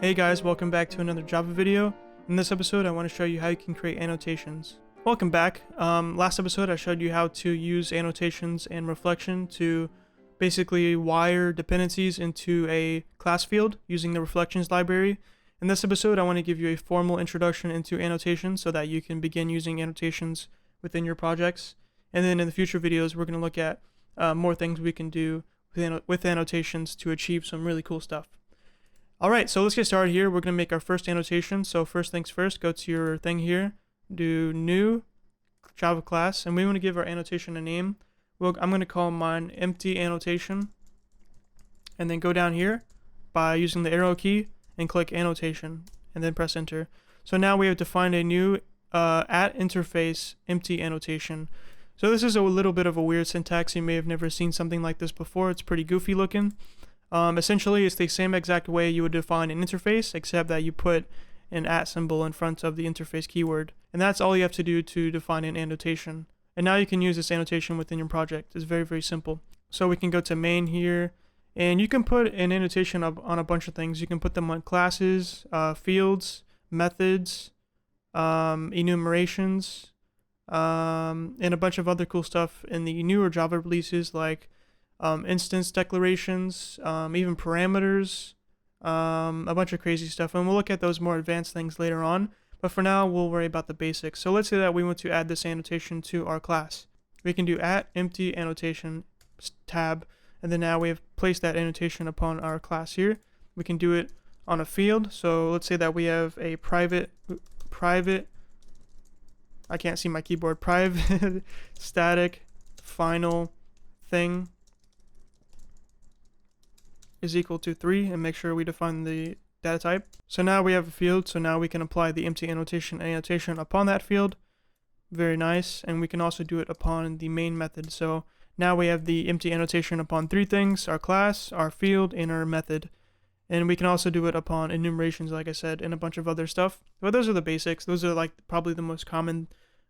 Hey guys, welcome back to another Java video. In this episode, I want to show you how you can create annotations. Welcome back. Last episode, I showed you how to use annotations and reflection to basically wire dependencies into a class field using the reflections library. In this episode, I want to give you a formal introduction into annotations so that you can begin using annotations within your projects. And then in the future videos, we're going to look at more things we can do with annotations to achieve some really cool stuff. Alright, so let's get started here. We're going to make our first annotation. So first things first, go to your thing here, do new Java class, and we want to give our annotation a name. I'm going to call mine empty annotation, and then go down here by using the arrow key and click annotation, and then press enter. So now we have defined a new at interface empty annotation. So this is a little bit of a weird syntax. You may have never seen something like this before. It's pretty goofy looking. Essentially, it's the same exact way you would define an interface, except that you put an @ symbol in front of the interface keyword. And that's all you have to do to define an annotation. And now you can use this annotation within your project. It's very, very simple. So we can go to main here, and you can put an annotation on a bunch of things. You can put them on classes, fields, methods, enumerations, and a bunch of other cool stuff in the newer Java releases like instance declarations, even parameters, a bunch of crazy stuff, and we'll look at those more advanced things later on, but for now we'll worry about the basics. So let's say that we want to add this annotation to our class. We can do @empty annotation tab, and then now we have placed that annotation upon our class here. We can do it on a field. So let's say that we have a private I can't see my keyboard, private static final thing is equal to 3, and make sure we define the data type. So now we have a field, so now we can apply the empty annotation upon that field. Very nice. And we can also do it upon the main method. So now we have the empty annotation upon 3 things: our class, our field, and our method. And we can also do it upon enumerations, like I said, and a bunch of other stuff. But those are the basics. Those are like probably the most common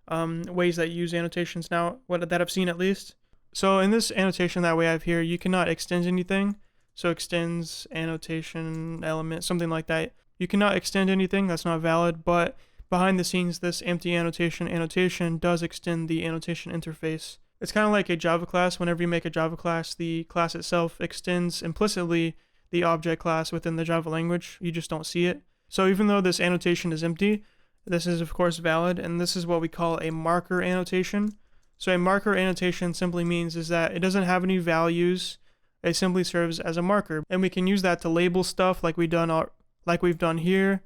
ways that you use annotations now, that I've seen at least. So in this annotation that we have here, you cannot extend anything. So extends annotation element, something like that. You cannot extend anything, that's not valid, but behind the scenes, this empty annotation does extend the annotation interface. It's kind of like a Java class. Whenever you make a Java class, the class itself extends implicitly the object class within the Java language. You just don't see it. So even though this annotation is empty, this is of course valid, and this is what we call a marker annotation. So a marker annotation simply means is that it doesn't have any values. It simply serves as a marker, and we can use that to label stuff like we've done here,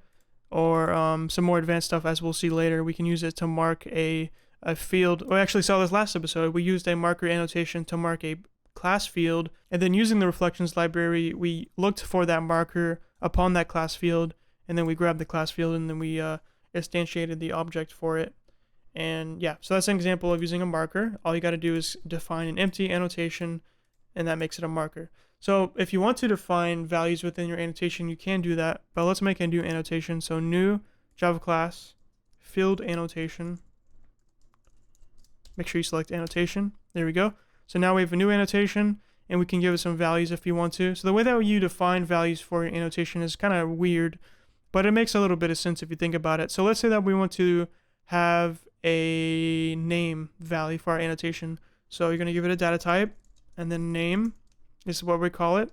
or some more advanced stuff as we'll see later. We can use it to mark a field. We actually saw this last episode. We used a marker annotation to mark a class field, and then using the reflections library, we looked for that marker upon that class field, and then we grabbed the class field, and then we instantiated the object for it. And yeah, so that's an example of using a marker. All you got to do is define an empty annotation, and that makes it a marker. So if you want to define values within your annotation, you can do that, but let's make a new annotation. So new Java class, field annotation. Make sure you select annotation. There we go. So now we have a new annotation, and we can give it some values if you want to. So the way that you define values for your annotation is kind of weird, but it makes a little bit of sense if you think about it. So let's say that we want to have a name value for our annotation. So you're going to give it a data type, and then name is what we call it.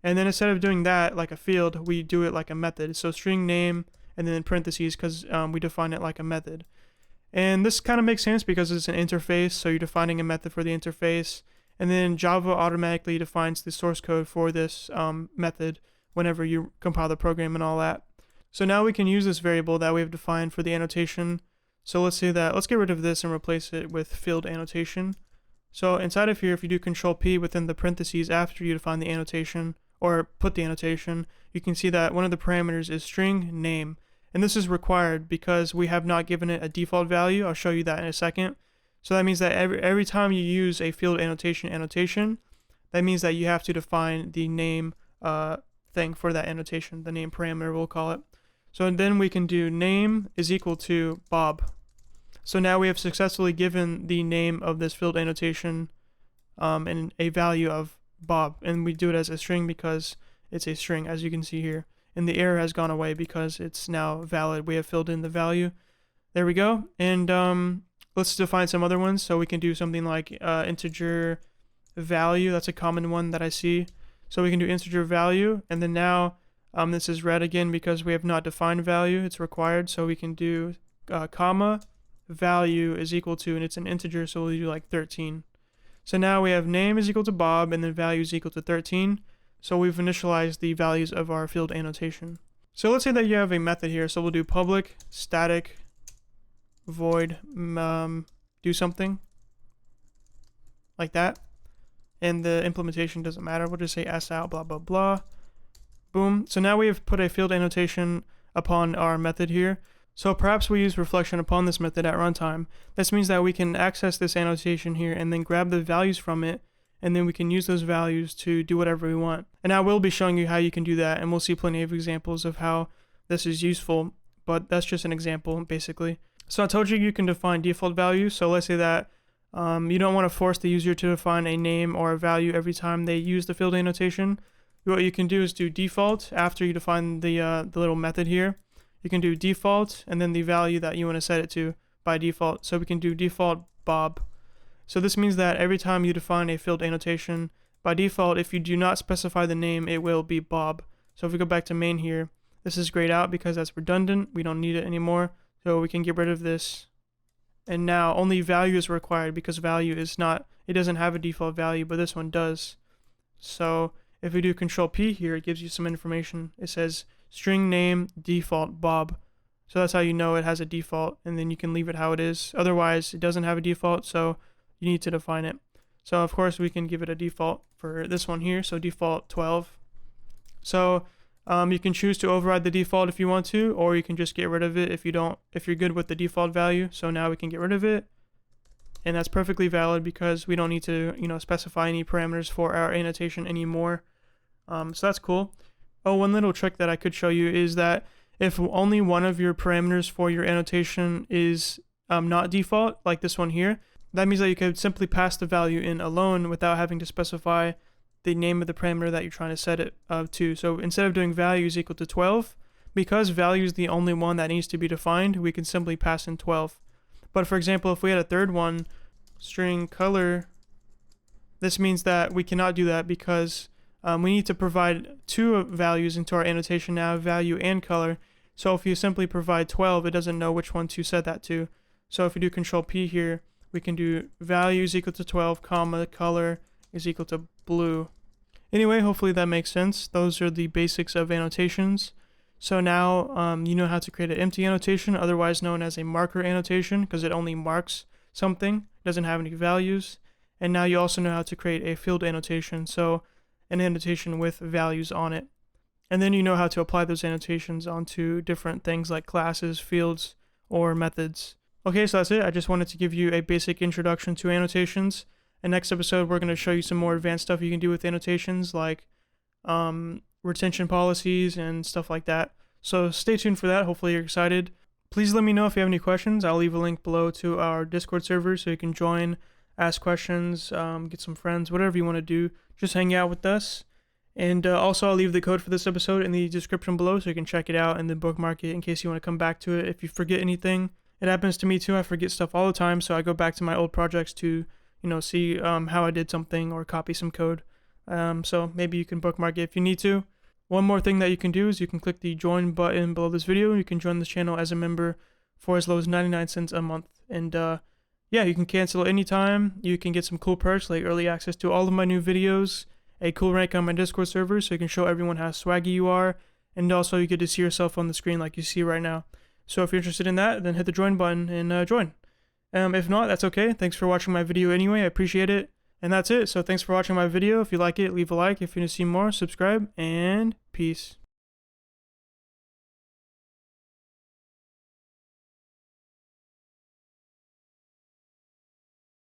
And then instead of doing that like a field, we do it like a method. So string name, and then in parentheses, because we define it like a method. And this kind of makes sense because it's an interface, so you're defining a method for the interface. And then Java automatically defines the source code for this method whenever you compile the program and all that. So now we can use this variable that we've defined for the annotation. So let's get rid of this and replace it with field annotation. So inside of here, if you do Control P within the parentheses after you define the annotation, or put the annotation, you can see that one of the parameters is string name. And this is required because we have not given it a default value. I'll show you that in a second. So that means that every time you use a field annotation, that means that you have to define the name thing for that annotation, the name parameter we'll call it. So then we can do name is equal to Bob. So now we have successfully given the name of this field annotation and a value of Bob, and we do it as a string because it's a string, as you can see here. and the error has gone away because it's now valid. We have filled in the value. There we go. And let's define some other ones. So we can do something like integer value. That's a common one that I see. So we can do integer value, and then now this is red again because we have not defined value. It's required. So we can do comma value is equal to, and it's an integer, so we'll do like 13. So now we have name is equal to Bob, and then value is equal to 13. So we've initialized the values of our field annotation. So let's say that you have a method here. So we'll do public static void do something like that, and the implementation doesn't matter. We'll just say s out blah blah blah. Boom. So now we have put a field annotation upon our method here. So perhaps we use reflection upon this method at runtime. This means that we can access this annotation here and then grab the values from it, and then we can use those values to do whatever we want. And I will be showing you how you can do that, and we'll see plenty of examples of how this is useful, but that's just an example basically. So I told you you can define default values. So let's say that you don't want to force the user to define a name or a value every time they use the field annotation. What you can do is do default after you define the little method here. You can do default and then the value that you want to set it to by default. So we can do default Bob. So this means that every time you define a field annotation, by default, if you do not specify the name, it will be Bob. So if we go back to main here, this is grayed out because that's redundant. We don't need it anymore. So we can get rid of this. And now only value is required because value is not, it doesn't have a default value, but this one does. So if we do Control P here, it gives you some information. It says string name default Bob. So that's how you know it has a default, and then you can leave it how it is. Otherwise, it doesn't have a default, so you need to define it. So of course we can give it a default for this one here, so default 12. So you can choose to override the default if you want to, or you can just get rid of it if you're good with the default value. So now we can get rid of it, and that's perfectly valid because we don't need to, specify any parameters for our annotation anymore. So that's cool. Oh, one little trick that I could show you is that if only one of your parameters for your annotation is not default, like this one here, that means that you could simply pass the value in alone without having to specify the name of the parameter that you're trying to set it to. So instead of doing value is equal to 12, because value is the only one that needs to be defined, we can simply pass in 12. But for example, if we had a third one, string color, this means that we cannot do that because we need to provide two values into our annotation now, value and color. So if you simply provide 12, it doesn't know which one to set that to. So if we do Control P here, we can do value is equal to 12, comma, color is equal to blue. Anyway, hopefully that makes sense. Those are the basics of annotations. So now you know how to create an empty annotation, otherwise known as a marker annotation, because it only marks something, doesn't have any values. And now you also know how to create a field annotation, so an annotation with values on it. And then you know how to apply those annotations onto different things like classes, fields, or methods. Okay, so that's it. I just wanted to give you a basic introduction to annotations. And next episode, we're going to show you some more advanced stuff you can do with annotations, like retention policies and stuff like that. So stay tuned for that. Hopefully you're excited. Please let me know if you have any questions. I'll leave a link below to our Discord server so you can join, ask questions, get some friends, whatever you want to do. Just hang out with us. And also I'll leave the code for this episode in the description below so you can check it out and then bookmark it in case you want to come back to it if you forget anything. It happens to me too. I forget stuff all the time, so I go back to my old projects to see how I did something or copy some code. So maybe you can bookmark it if you need to. One more thing that you can do is you can click the join button below this video. You can join this channel as a member for as low as 99 cents a month. And yeah, you can cancel anytime. You can get some cool perks like early access to all of my new videos, a cool rank on my Discord server so you can show everyone how swaggy you are, and also you get to see yourself on the screen like you see right now. So if you're interested in that, then hit the join button and join. If not, that's okay. Thanks for watching my video anyway. I appreciate it. And that's it. So thanks for watching my video. If you like it, leave a like. If you want to see more, subscribe, and peace.